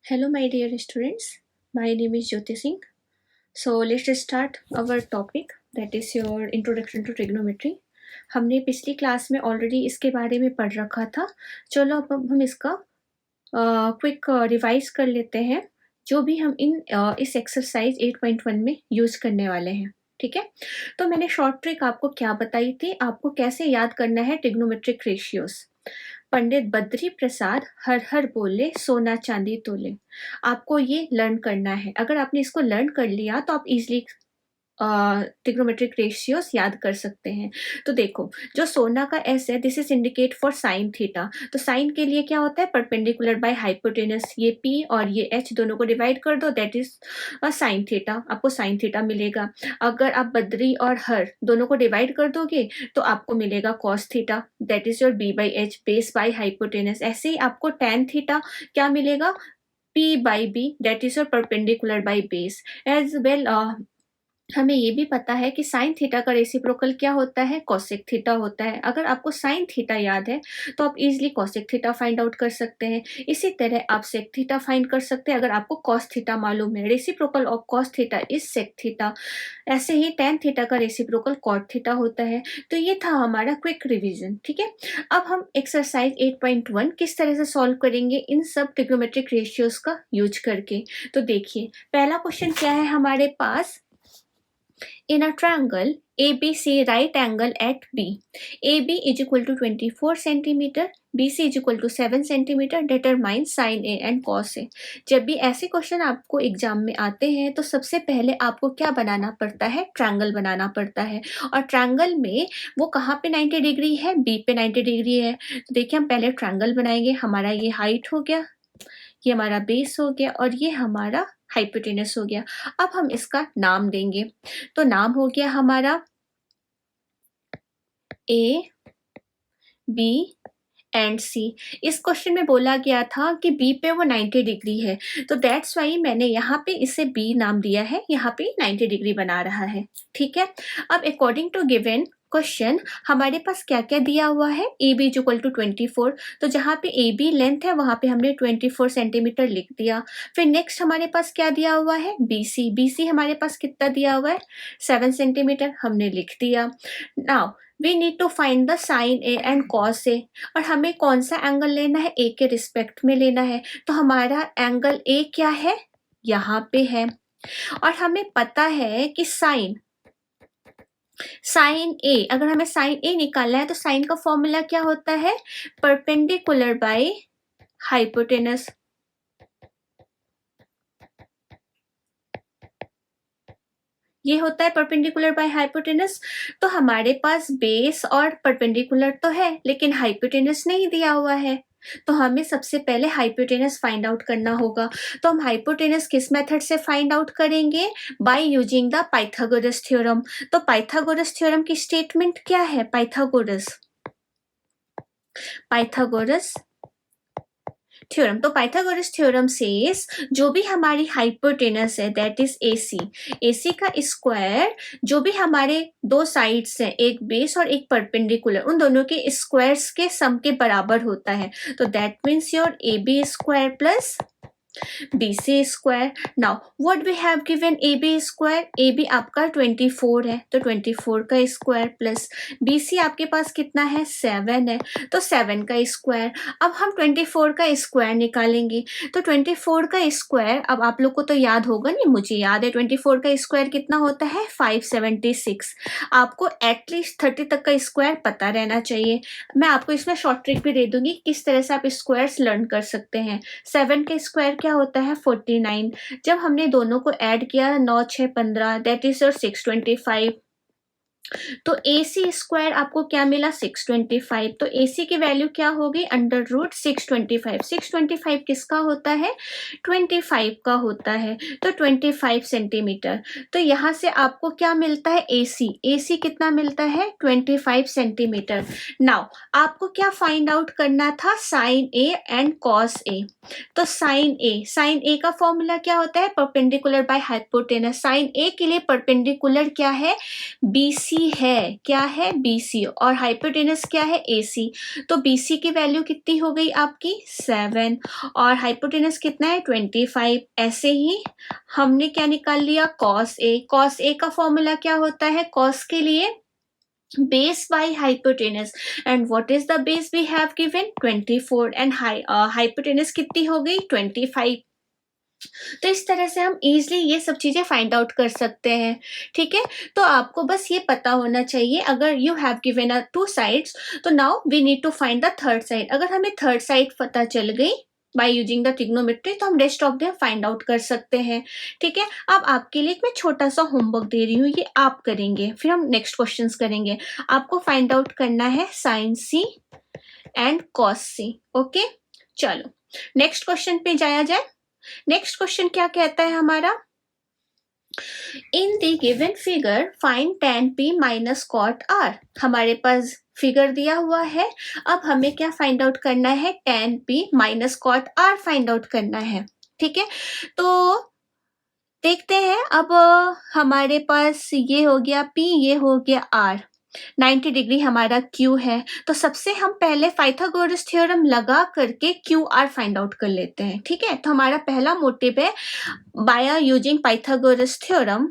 Hello, my dear students. My name is Jyoti Singh. So let's start our topic, that is your introduction to trigonometry. हमने पिछली class में already इसके बारे में पढ़ रखा था. चलो अब हम इसका क्विक रिवाइज कर लेते हैं जो भी हम इस एक्सरसाइज 8.1 में यूज करने वाले हैं. ठीक है, तो मैंने शॉर्ट ट्रिक आपको क्या बताई थी, आपको कैसे याद करना है ट्रिग्नोमेट्रिक रेशियोज. पंडित बद्री प्रसाद हर हर बोले सोना चांदी तोले. आपको ये लर्न करना है. अगर आपने इसको लर्न कर लिया तो आप इजीली ट्रिग्नोमेट्रिक रेशियोज याद कर सकते हैं. तो देखो, जो सोना का एस है, this is indicate for sine theta. तो साइन के लिए क्या होता है, परपेंडिकुलर बाय हाइपोटेनस. ये पी और ये एच दोनों को डिवाइड कर दो, दैट इज साइन थीटा. आपको साइन थीटा मिलेगा. अगर आप बद्री और हर दोनों को डिवाइड कर दोगे तो आपको मिलेगा cos theta, that is your B by H, base by hypotenuse. ऐसे ही आपको टेन थीटा क्या मिलेगा, P by B, that is your perpendicular by base. As well हमें ये भी पता है कि साइन थीटा का रेसिप्रोकल क्या होता है, कोसेक थीटा होता है. अगर आपको साइन थीटा याद है तो आप easily cosec theta find out कर सकते हैं. इसी तरह आप सेक थीटा फाइंड कर सकते हैं अगर आपको कॉस थीटा मालूम है. Reciprocal of cos theta is sec theta. ऐसे ही टेन थीटा का रेसिप्रोकल कॉट थीटा होता है. तो ये था हमारा क्विक रिविजन. ठीक है, अब हम एक्सरसाइज 8.1 किस तरह से सॉल्व करेंगे इन सब ट्रिग्नोमेट्रिक रेशियोज का यूज करके. तो देखिए, पहला क्वेश्चन क्या है हमारे पास. In a triangle ABC, right angle at B. AB is equal to 24 centimeter, BC is equal to 7 centimeter. Determine sin A and cos A. जब भी ऐसे क्वेश्चन आपको एग्जाम में आते हैं तो सबसे पहले आपको क्या बनाना पड़ता है, ट्रायंगल बनाना पड़ता है. और ट्रायंगल में वो कहाँ पे 90 डिग्री है, B पे 90 डिग्री है. तो देखिए, हम पहले ट्रायंगल बनाएंगे. हमारा ये हाइट हो गया, ये हमारा बेस हो गया और ये हमारा हाइपोटेनस हो गया. अब हम इसका नाम देंगे. तो नाम हो गया हमारा ए, बी एंड सी. इस क्वेश्चन में बोला गया था कि बी पे वो 90 डिग्री है, तो दैट्स वाई मैंने यहाँ पे इसे बी नाम दिया है. यहाँ पे 90 डिग्री बना रहा है. ठीक है, अब अकॉर्डिंग टू गिवन क्वेश्चन हमारे पास क्या क्या दिया हुआ है, A B is equal to 24. तो जहाँ पे ए बी लेंथ है वहाँ पे हमने 24 सेंटीमीटर लिख दिया. फिर नेक्स्ट हमारे पास क्या दिया हुआ है, बी सी. बी सी हमारे पास कितना दिया हुआ है, 7 सेंटीमीटर, हमने लिख दिया. Now we need to find the sine A and cos A. और हमें कौन सा एंगल लेना है, ए के रिस्पेक्ट में लेना है. तो हमारा एंगल ए क्या है, यहाँ पे है. और हमें पता है कि साइन ए, अगर हमें साइन ए निकालना है तो साइन का फॉर्मूला क्या होता है, परपेंडिकुलर बाय हाइपोटेनस. ये होता है परपेंडिकुलर बाय हाइपोटेनस. तो हमारे पास बेस और परपेंडिकुलर तो है लेकिन हाइपोटेनस नहीं दिया हुआ है. तो हमें सबसे पहले हाइपोटेनस फाइंड आउट करना होगा. तो हम हाइपोटेनस किस मेथड से फाइंड आउट करेंगे, by using the Pythagoras theorem. तो पाइथागोरस थ्योरम की स्टेटमेंट क्या है, पाइथागोरस थ्योरम. तो पाइथागोरस थ्योरम सेज जो भी हमारी हाइपोटेनस है दैट इज AC का स्क्वायर, जो भी हमारे दो साइड्स हैं, एक बेस और एक परपेंडिकुलर, उन दोनों के स्क्वायर्स के सम के बराबर होता है. तो that means your AB square plus BC square. Now what we have given, AB square, AB आपका 24 है तो 24 का स्क्वायर प्लस BC आपके पास कितना है, 7 है तो 7 का स्क्वायर. अब हम 24 का स्क्वायर निकालेंगे. तो 24 का स्क्वायर, अब आप लोग को तो याद होगा नहीं, मुझे याद है 24 का स्क्वायर कितना होता है, 576. आपको एटलीस्ट 30 तक का स्क्वायर पता रहना चाहिए. मैं आपको इसमें शॉर्ट ट्रिक भी दे दूंगी किस तरह से आप स्क्वायर्स लर्न कर सकते हैं. 7 का स्क्वायर क्या होता है, 49. जब हमने दोनों को ऐड किया 9 6 15, दैट इज योर 625. तो AC स्क्वायर आपको क्या मिला, 625. तो AC की वैल्यू क्या होगी, अंडर रूट 625. 625 किसका होता है, 25 का होता है. तो 25 सेंटीमीटर. तो यहाँ से आपको क्या मिलता है, AC कितना मिलता है, 25 सेंटीमीटर. नाउ आपको क्या फाइंड आउट करना था, sine A and cos A. तो साइन A का फॉर्मूला क्या होता है, perpendicular by hypotenuse. Sine A के लिए परपेंडिकुलर क्या है, BC BC है, क्या है BC, और हाइपोटेनस क्या है AC। तो BC की वैल्यू कितनी हो गई आपकी 7 और हाइपोटेनस कितना है 25। ऐसे ही हमने क्या निकाल लिया cos A। cos A का फॉर्मूला क्या होता है cos के लिए base by hypotenuse, and what is the base we have given 24 and hypotenuse कितनी हो गई 25। तो इस तरह से हम इजीली ये सब चीजें फाइंड आउट कर सकते हैं। ठीक है, तो आपको बस ये पता होना चाहिए अगर you have given a 2 sides तो now we need to find the third side. अगर हमें थर्ड साइड पता चल गई बाय यूजिंग द ट्रिग्नोमेट्री तो हम rest of them find out कर सकते हैं। ठीक है, अब आपके लिए मैं छोटा सा होमवर्क दे रही हूँ, ये आप करेंगे, फिर हम नेक्स्ट क्वेश्चंस करेंगे। आपको फाइंड आउट करना है sine C and cos C. Okay, चलो नेक्स्ट क्वेश्चन पे जाया जाए। नेक्स्ट क्वेश्चन क्या कहता है हमारा, in the given figure find tan p minus cot r। हमारे पास फिगर दिया हुआ है, अब हमें क्या फाइंड आउट करना है tan p minus cot r find out करना है। ठीक है, तो देखते हैं। अब हमारे पास ये हो गया p, ये हो गया r, 90 डिग्री हमारा Q है। तो सबसे हम पहले पाइथागोरस थ्योरम लगा करके QR फाइंड आउट कर लेते हैं। ठीक है, तो हमारा पहला मोटिव है by using Pythagoras theorem,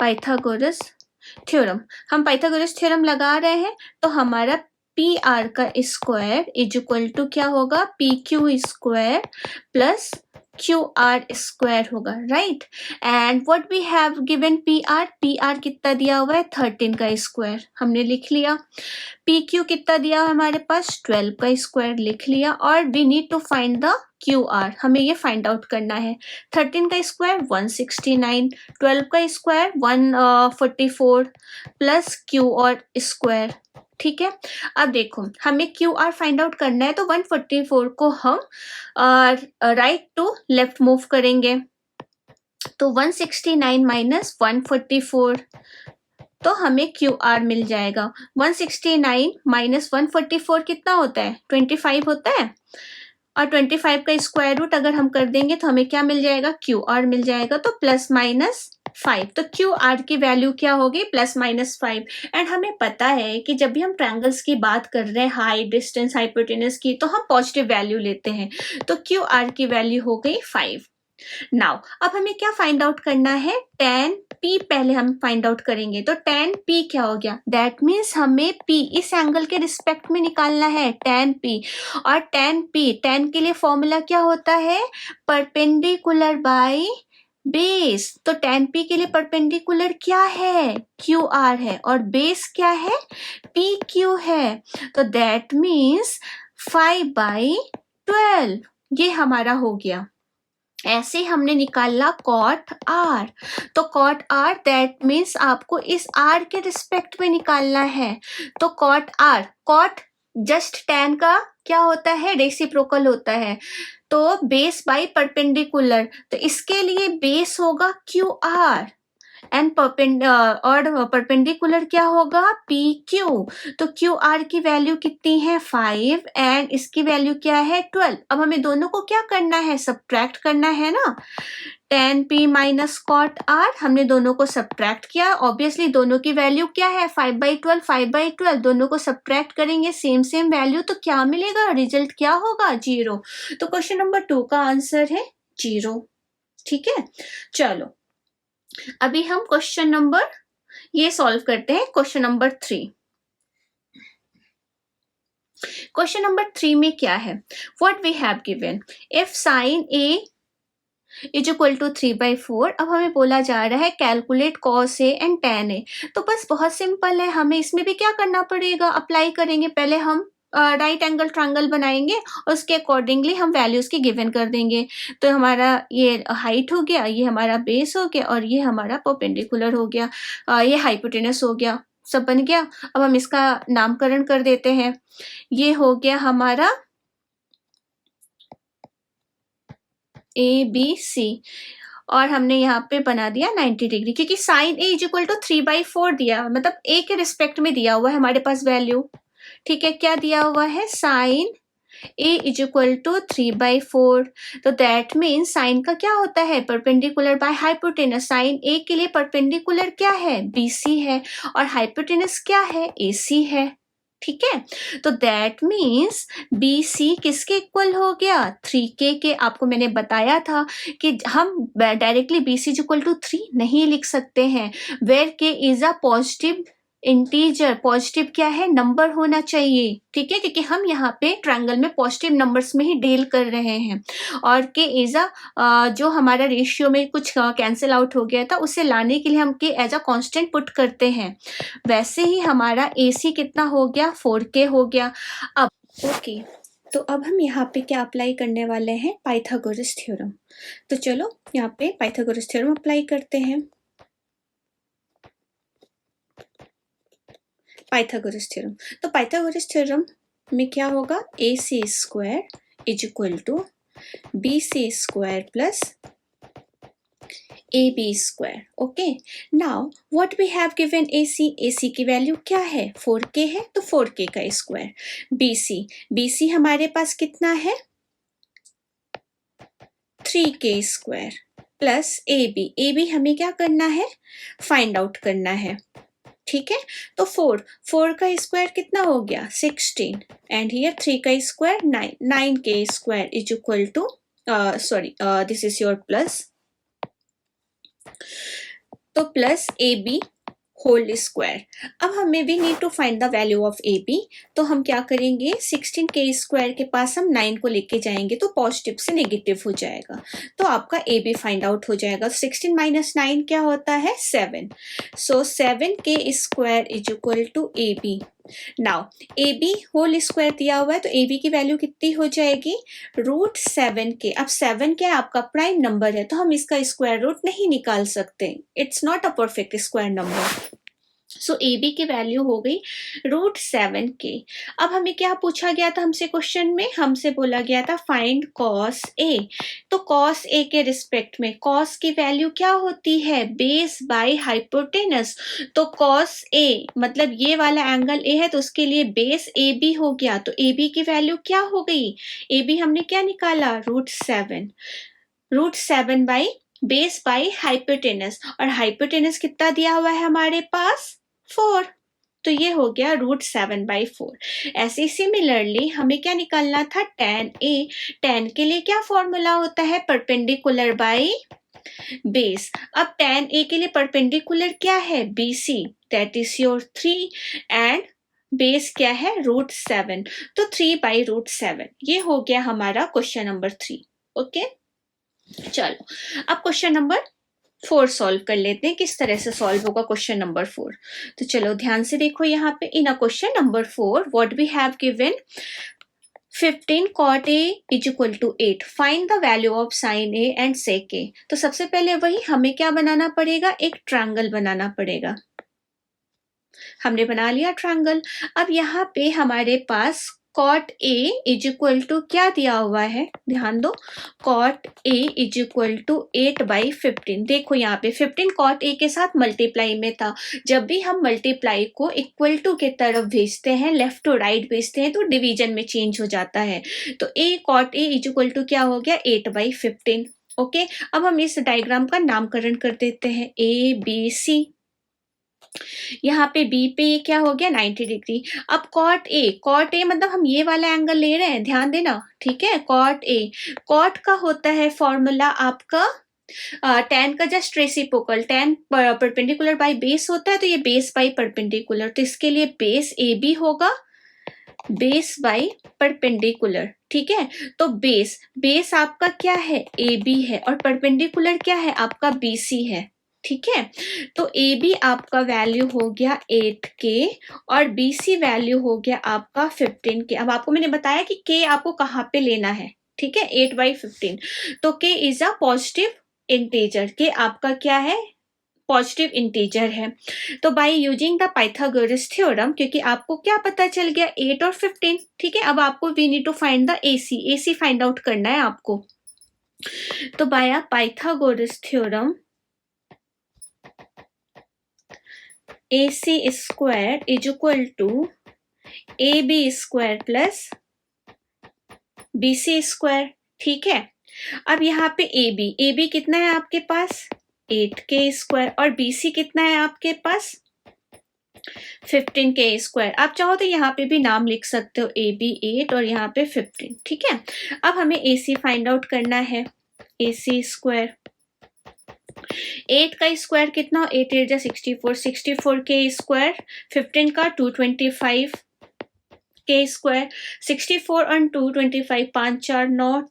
Pythagoras theorem, हम पाइथागोरस थ्योरम लगा रहे हैं तो हमारा PR का स्क्वायर इज इक्वल टू क्या होगा PQ square plus QR square होगा, right. And what we have given PR कितना दिया हुआ है 13 का स्क्वायर, हमने लिख लिया। PQ कितना दिया है हमारे पास 12 का स्क्वायर, लिख लिया। और we need to find the QR, हमें ये फाइंड आउट करना है। 13 का स्क्वायर 169, 12 का स्क्वायर 144 प्लस Q और स्क्वायर। ठीक है, अब देखो हमें QR फाइंड आउट करना है तो 144 को हम राइट टू लेफ्ट मूव करेंगे तो 169 माइनस 144 तो हमें QR मिल जाएगा। 169 माइनस 144 कितना होता है 25 होता है, और 25 का स्क्वायर रूट अगर हम कर देंगे तो हमें क्या मिल जाएगा QR मिल जाएगा, तो प्लस माइनस 5। तो QR की वैल्यू क्या होगी प्लस माइनस 5। एंड हमें पता है कि जब भी हम ट्रायंगल्स की बात कर रहे हैं हाइट डिस्टेंस हाइपोटेनस की तो हम पॉजिटिव वैल्यू लेते हैं, तो QR की वैल्यू हो गई 5। नाउ अब हमें क्या फाइंड आउट करना है tan p, पहले हम फाइंड आउट करेंगे तो tan p क्या हो गया, दैट मीन्स हमें p इस एंगल के रिस्पेक्ट में निकालना है tan p। और tan के लिए फॉर्मूला क्या होता है परपेंडिकुलर बाय बेस, तो tan p के लिए परपेंडिकुलर क्या है QR है और बेस क्या है PQ है, तो दैट मीन्स 5/12 ये हमारा हो गया। ऐसे हमने निकाला cot r, तो cot r दैट मीन्स आपको इस r के रिस्पेक्ट में निकालना है, तो cot r, cot just tan का क्या होता है रेसिप्रोकल होता है, तो बेस बाय परपेंडिकुलर, तो इसके लिए बेस होगा QR एंड परपेंडिकुलर क्या होगा PQ, तो QR की वैल्यू कितनी है 5 एंड इसकी वैल्यू क्या है 12। अब हमें दोनों को क्या करना है सब्ट्रैक्ट करना है ना, tan p minus cot r, हमने दोनों को सब्ट्रैक्ट किया, ऑब्वियसली दोनों की वैल्यू क्या है 5/12, 5/12 दोनों को सब्ट्रैक्ट करेंगे सेम वैल्यू तो क्या मिलेगा, रिजल्ट क्या होगा 0। तो क्वेश्चन नंबर 2 का आंसर है 0। ठीक है, चलो अभी हम क्वेश्चन नंबर ये सॉल्व करते हैं, क्वेश्चन नंबर 3। क्वेश्चन नंबर 3 में क्या है, what we have given if sine a is equal to 3/4। अब हमें बोला जा रहा है calculate cos a and tan a, तो बस बहुत सिंपल है, हमें इसमें भी क्या करना पड़ेगा अप्लाई करेंगे, पहले हम राइट एंगल ट्रायंगल बनाएंगे और उसके अकॉर्डिंगली हम वैल्यूज की गिवन कर देंगे। तो हमारा ये हाइट हो गया, ये हमारा बेस हो गया और ये हमारा परपेंडिकुलर हो गया, ये हाइपोटेनस हो गया, सब बन गया। अब हम इसका नामकरण कर देते हैं, ये हो गया हमारा ABC और हमने यहाँ पे बना दिया 90 डिग्री, क्योंकि sine a is equal to 3/4 दिया, मतलब a के रिस्पेक्ट में दिया हुआ है हमारे पास वैल्यू। ठीक है, क्या दिया हुआ है sine a is equal to 3/4। तो दैट मीन्स साइन का क्या होता है, perpendicular by hypotenuse. Sine a के लिए परपेंडिकुलर क्या है, BC है, और हाइपोटेनस क्या है, AC है। ठीक है, तो दैट मीन्स BC किसके इक्वल हो गया, 3K के। आपको मैंने बताया था कि हम directly BC is equal to 3 नहीं लिख सकते हैं, where K is a positive integer. Positive क्या है, नंबर होना चाहिए। ठीक है, क्योंकि हम यहाँ पे ट्रायंगल में पॉजिटिव नंबर्स में ही डील कर रहे हैं, और के इज अ जो हमारा रेशियो में कुछ कैंसिल आउट हो गया था, उसे लाने के लिए हम के एज अ कांस्टेंट पुट करते हैं। वैसे ही हमारा AC कितना हो गया, 4K हो गया। अब ओके, तो अब हम यहाँ पे क्या अप्लाई करने वाले हैं, पाइथागोरस थ्योरम। तो चलो यहाँ पे पाइथागोरस थ्योरम अप्लाई करते हैं। पाइथागोरस थ्योरम, तो पाइथागोरस थ्योरम में क्या होगा, AC square is equal to BC square plus AB square. Okay, now what we have given AC की वैल्यू क्या है, 4K है, तो 4K का स्क्वायर। BC हमारे पास कितना है, 3K स्क्वायर प्लस AB हमें क्या करना है, फाइंड आउट करना है। ठीक है, तो 4 का स्क्वायर कितना हो गया, 16, एंड हियर 3 का square 9K square is equal to sorry this is your plus, तो प्लस AB होल स्क्वायर। अब हमें भी need to find the value of AB, तो हम क्या करेंगे, 16K स्क्वायर के पास हम 9 को लेके जाएंगे, तो पॉजिटिव से नेगेटिव हो जाएगा, तो आपका AB फाइंड आउट हो जाएगा। 16 माइनस 9 क्या होता है, 7। So 7K square is equal to AB। Now AB whole square दिया हुआ है, तो AB की वैल्यू कितनी हो जाएगी, √7K। अब 7 क्या है, आपका प्राइम नंबर है, तो हम इसका स्क्वायर रूट नहीं निकाल सकते, it's not a perfect square number. So AB की वैल्यू हो गई √7K। अब हमें क्या पूछा गया था, हमसे क्वेश्चन में हमसे बोला गया था फाइंड cos A। तो cos A के रिस्पेक्ट में cos की वैल्यू क्या होती है, बेस बाय हाइपोटेनस। तो cos A मतलब ये वाला एंगल A है, तो उसके लिए बेस AB हो गया, तो AB की वैल्यू क्या हो गई, AB हमने क्या निकाला, √7 बाई बेस बाई हाइपोटेनस, और हाइपोटेनस कितना दिया हुआ है हमारे पास, 4, तो ये हो गया √7/4। ऐसे सिमिलरली हमें क्या निकालना था, tan A। tan के लिए क्या फॉर्मूला होता है, परपेंडिकुलर बाई बेस। अब tan A के लिए परपेंडिकुलर क्या है, BC, that is your 3, and base क्या है, √7, तो 3/√7। ये हो गया हमारा क्वेश्चन नंबर 3। ओके, चलो अब क्वेश्चन नंबर 4 सॉल्व कर लेते हैं, किस तरह से सॉल्व होगा क्वेश्चन नंबर 4। तो चलो ध्यान से देखो, यहाँ पे in a question number 4 what we have given, 15 cot A is equal to 8, find the value of sin A and sec A। तो सबसे पहले वही हमें क्या बनाना पड़ेगा, एक ट्रायंगल बनाना पड़ेगा। हमने बना लिया ट्रायंगल। अब यहाँ पे हमारे पास cot A is equal to क्या दिया हुआ है, ध्यान दो, cot A is equal to 8/15। देखो यहाँ पे 15 cot A के साथ मल्टीप्लाई में था, जब भी हम मल्टीप्लाई को इक्वल टू के तरफ भेजते हैं, लेफ्ट टू राइट भेजते हैं, तो डिवीजन में चेंज हो जाता है। तो A cot A is equal to क्या हो गया, 8/15। ओके, अब हम इस डायग्राम का नामकरण कर देते हैं, ABC। यहाँ पे बी पे ये क्या हो गया, 90 डिग्री। अब कॉट ए मतलब हम ये वाला एंगल ले रहे हैं, ध्यान देना, ठीक है। कॉट का होता है फॉर्मूला आपका tan का just reciprocal, tan perpendicular by base होता है, तो ये बेस बाय परपेंडिकुलर, तो इसके लिए बेस AB होगा, बेस बाय परपेंडिकुलर। ठीक है, तो बेस आपका क्या है, AB है, और परपेंडिकुलर क्या है आपका, BC है। ठीक है, तो AB आपका वैल्यू हो गया 8K, और BC वैल्यू हो गया आपका 15K। अब आपको मैंने बताया कि K आपको कहाँ पे लेना है, ठीक है, 8/15। तो K is a positive integer, K आपका क्या है, पॉजिटिव इंटीजर है। तो by using the Pythagoras theorem, क्योंकि आपको क्या पता चल गया, 8 और 15, ठीक है। अब आपको we need to find the AC find out करना है आपको। तो by Pythagoras theorem, AC square is equal to AB square plus BC square, ठीक है। अब यहाँ पे AB कितना है आपके पास 8K स्क्वायर और BC कितना है आपके पास 15K स्क्वायर। आप चाहो तो यहाँ पे भी नाम लिख सकते हो AB 8 और यहाँ पे 15, ठीक है। अब हमें AC फाइंड आउट करना है। AC स्क्वायर 8 का स्क्वायर कितना 8 8 64, 64K स्क्वायर 15 का 225 K स्क्वायर 64 और 225 5 4 9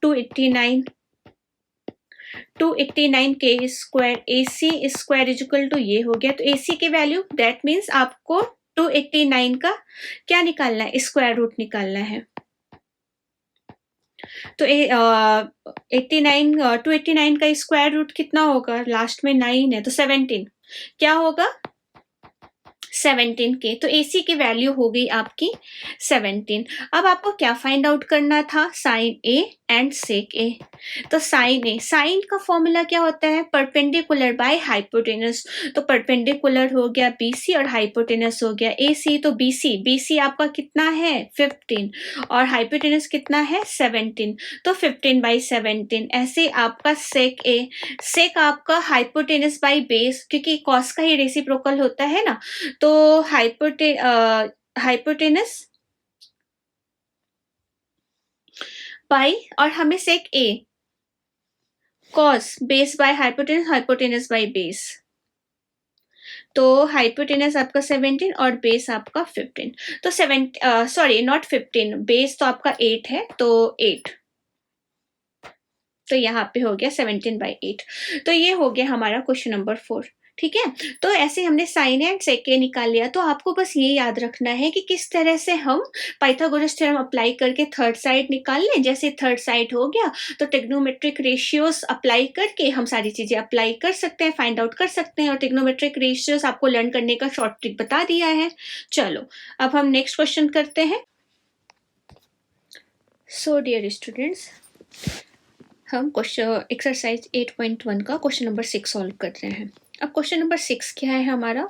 289 K square AC square equal to ये हो गया। तो AC की वैल्यू दैट मीन्स आपको 289 का क्या निकालना है स्क्वायर रूट निकालना है। तो 289 का स्क्वायर रूट कितना होगा लास्ट में 9 है तो 17 क्या होगा 17K। तो AC की वैल्यू हो गई आपकी 17। अब आपको क्या फाइंड आउट करना था sine A and sec A। तो साइन का फॉर्मूला क्या होता है परपेंडिकुलर बाय हाइपोटेनस। तो परपेंडिकुलर हो गया BC और हाइपोटेनस हो गया AC। तो BC आपका कितना है 15 और हाइपोटेनस कितना है 17। तो 15/17 ऐसे आपका सेक आपका हाइपोटेनस बाय बेस, क्योंकि कॉस का ही रेसिप्रोकल होता है ना। तो हाइपोटेनस बाई और हमें सेक A cos base by hypotenuse by base. तो हाइपोटेनस आपका 17 और बेस आपका 15। तो सॉरी नॉट 15, बेस तो आपका 8 है तो 8। तो यहाँ पे हो गया 17/8। तो ये हो गया हमारा क्वेश्चन नंबर 4, ठीक है। तो ऐसे हमने साइन एंड सेक ए निकाल लिया। तो आपको बस ये याद रखना है कि किस तरह से हम पाइथागोरस थ्योरम अप्लाई करके थर्ड साइड निकाल लें। जैसे थर्ड साइड हो गया तो ट्रिग्नोमेट्रिक रेशियोज अप्लाई करके हम सारी चीजें अप्लाई कर सकते हैं, फाइंड आउट कर सकते हैं। और ट्रिग्नोमेट्रिक रेशियोज आपको लर्न करने का शॉर्ट ट्रिक बता दिया है। चलो अब हम नेक्स्ट क्वेश्चन करते हैं। सो डियर स्टूडेंट्स, हम क्वेश्चन एक्सरसाइज 8.1 का क्वेश्चन नंबर 6 सॉल्व कर रहे हैं। अब क्वेश्चन नंबर 6 क्या है हमारा,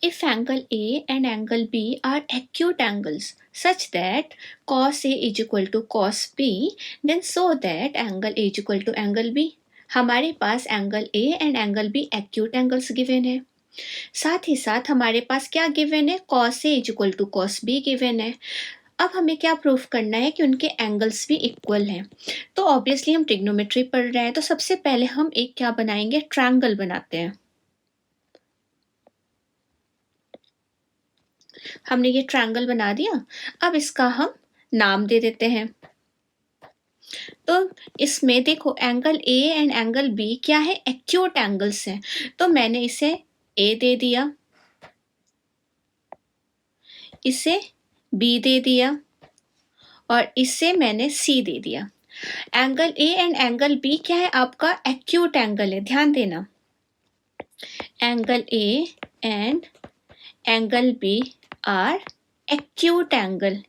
if angle A and angle B are acute angles such that cos A is equal to cos B, then so that angle A is equal to angle B। हमारे पास angle A and angle B acute angles given है। साथ ही साथ हमारे पास क्या given है cos A is equal to cos B given है। अब हमें क्या प्रूफ करना है कि उनके एंगल्स भी इक्वल हैं। तो ऑब्वियसली हम ट्रिग्नोमेट्री पढ़ रहे हैं तो सबसे पहले हम एक क्या बनाएंगे ट्रायंगल बनाते हैं। हमने ये ट्रायंगल बना दिया। अब इसका हम नाम दे देते हैं। तो इसमें देखो angle A and angle B क्या है एक्यूट एंगल्स हैं। तो मैंने इसे A दे दिया, इसे B दे दिया और इसे मैंने C दे दिया। Angle A and angle B क्या है आपका एक्यूट एंगल है, ध्यान देना। Angle A and angle B are acute angle.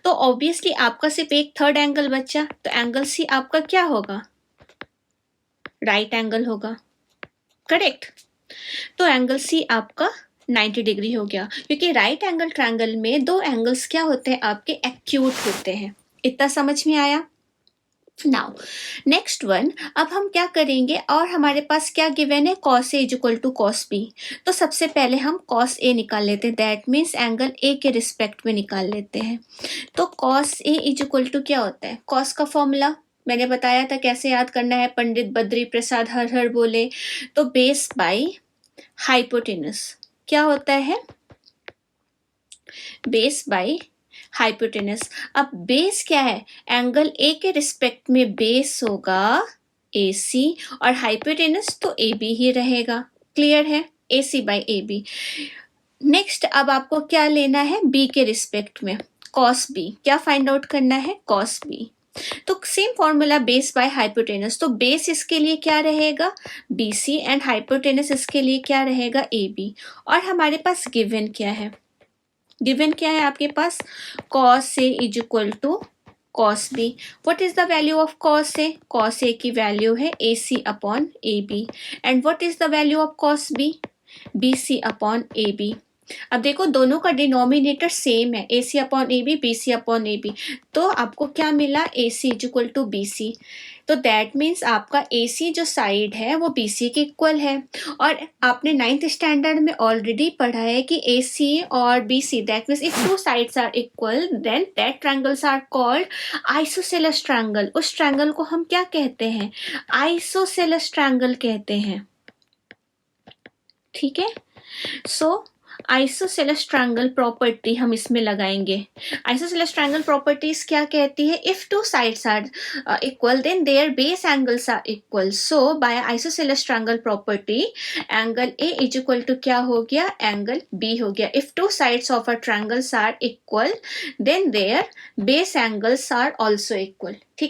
तो ऑब्वियसली आपका सिर्फ एक थर्ड एंगल बचा, तो एंगल C आपका क्या होगा राइट एंगल होगा, करेक्ट। तो एंगल C आपका 90 डिग्री हो गया, क्योंकि राइट एंगल ट्रायंगल में दो एंगल्स क्या होते हैं आपके एक्यूट होते हैं। इतना समझ में आया। नाउ नेक्स्ट वन, अब हम क्या करेंगे और हमारे पास क्या गिवन है cos A equal to cos B। तो सबसे पहले हम cos A निकाल लेते हैं, दैट मीन्स एंगल A के रिस्पेक्ट में निकाल लेते हैं। तो cos A इक्वल टू क्या होता है, cos का फॉर्मूला मैंने बताया था कैसे याद करना है, पंडित बद्री प्रसाद हर हर बोले। तो बेस बाई हाइपोटेनस क्या होता है बेस बाई हाइपोटेनस। अब बेस क्या है एंगल A के रिस्पेक्ट में बेस होगा AC और हाइपोटेनस तो AB ही रहेगा, क्लियर है, AC बाई AB। नेक्स्ट अब आपको क्या लेना है B के रिस्पेक्ट में cos B, क्या फाइंड आउट करना है cos B। तो same formula base by hypotenuse. तो बेस इसके लिए क्या रहेगा BC एंड हाइपोटेनस इसके लिए क्या रहेगा AB। और हमारे पास गिवन क्या है, गिवन क्या है आपके पास cos A is equal to cos B। What is the value of cos A, cos A की वैल्यू है AC upon AB। And what is the value of cos B, BC upon AB। अब देखो दोनों का denominator same है, A C upon A B, B C upon A B, तो आपको क्या मिला, A C is equal to B C. तो दैट मीन्स आपका ए सी जो साइड है वो बी सी के इक्वल है। और आपने 9th स्टैंडर्ड में ऑलरेडी पढ़ा है कि ए सी और B C, that means if two sides are equal then that triangles are called isosceles triangle. उस ट्रायंगल को हम क्या कहते हैं, आइसोसेलेस ट्रायंगल कहते हैं। ठीक है, सो आइसोसेलेस ट्रायंगल प्रॉपर्टी हम इसमें लगाएंगे। आइसोसेलेस ट्रायंगल प्रॉपर्टीज क्या कहती है, if two sides are equal then their base angles are equal. So by isosceles triangle property angle A is equal to क्या हो गया, एंगल बी हो गया। If two sides of a triangles are equal then their base angles are also equal. ठीक